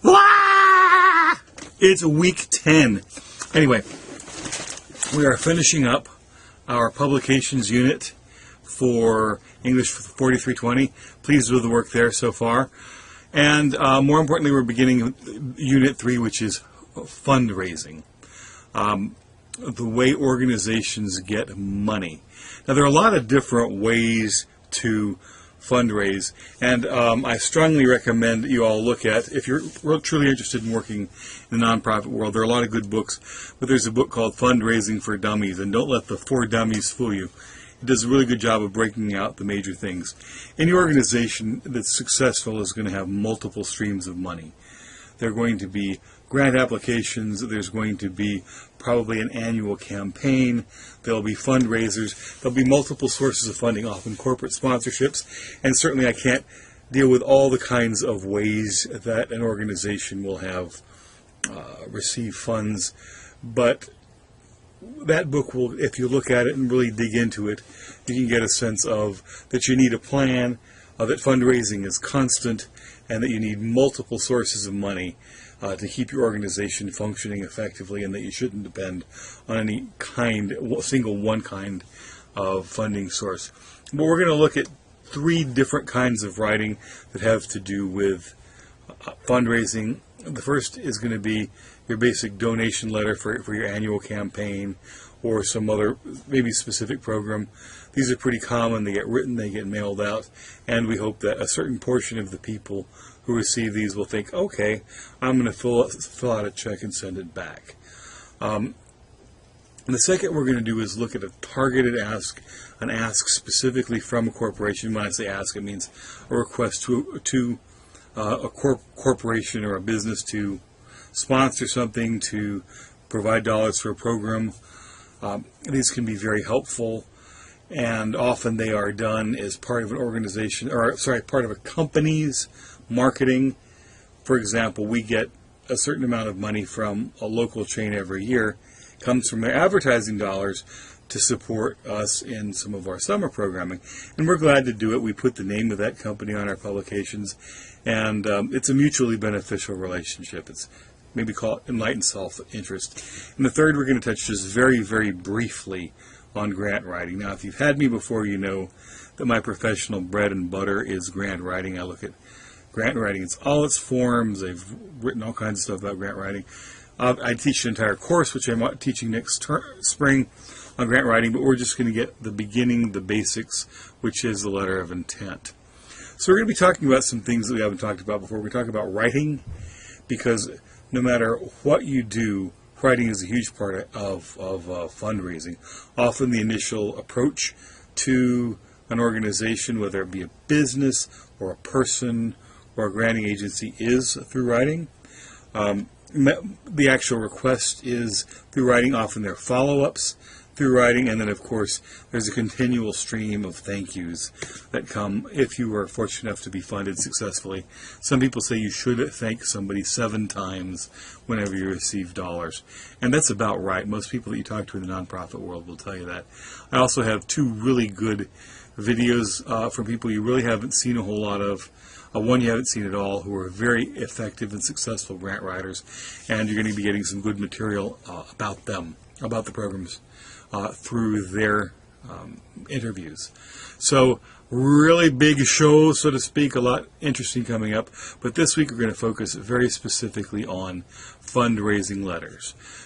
Ah! It's week 10. Anyway, we are finishing up our publications unit for English 4320. Pleased with the work there so far. And more importantly, we're beginning Unit 3, which is fundraising. The way organizations get money. Now, there are a lot of different ways to fundraise, and I strongly recommend that you all look at, if you're truly interested in working in the nonprofit world, there are a lot of good books, but there's a book called Fundraising for Dummies, and don't let the 4 dummies fool you. It does a really good job of breaking out the major things. Any organization that's successful is going to have multiple streams of money. There are going to be grant applications, there's going to be probably an annual campaign, there'll be fundraisers, there'll be multiple sources of funding, often corporate sponsorships, and certainly I can't deal with all the kinds of ways that an organization will have receive funds, but that book will, if you look at it and really dig into it, you can get a sense of that you need a plan, that fundraising is constant, and that you need multiple sources of money to keep your organization functioning effectively, and that you shouldn't depend on any single one kind of funding source. But we're going to look at 3 different kinds of writing that have to do with fundraising. The first is going to be your basic donation letter for your annual campaign or some other maybe specific program. These are pretty common. They get written, they get mailed out, and we hope that a certain portion of the people who receive these will think, okay, I'm going to fill out a check and send it back. And the second we're going to do is look at a targeted ask, an ask specifically from a corporation. When I say ask, it means a request to a corporation or a business to sponsor something, to provide dollars for a program. These can be very helpful, and often they are done as part of an organization, or part of a company's marketing. For example, we get a certain amount of money from a local chain every year. It comes from their advertising dollars to support us in some of our summer programming, and we're glad to do it. We put the name of that company on our publications, and it's a mutually beneficial relationship. It's maybe call it enlightened self-interest. And the third, we're going to touch just very, very briefly on grant writing. Now, if you've had me before, you know that my professional bread and butter is grant writing. I look at grant writing. It's all its forms. I've written all kinds of stuff about grant writing. I teach an entire course, which I'm teaching next spring, on grant writing, but we're just going to get the beginning, the basics, which is the letter of intent. So we're going to be talking about some things that we haven't talked about before. We talk about writing, because no matter what you do, writing is a huge part of fundraising. Often the initial approach to an organization, whether it be a business or a person or a granting agency, is through writing. The actual request is through writing. Often there are follow-ups through writing, and then of course there's a continual stream of thank yous that come if you were fortunate enough to be funded successfully. Some people say you should thank somebody 7 times whenever you receive dollars, and that's about right. Most people that you talk to in the nonprofit world will tell you that. I also have 2 really good videos from people you really haven't seen a whole lot of. One you haven't seen at all, who are very effective and successful grant writers, and you're going to be getting some good material about them, about the programs, through their interviews. So, really big show, so to speak, a lot interesting coming up, but this week we're going to focus very specifically on fundraising letters.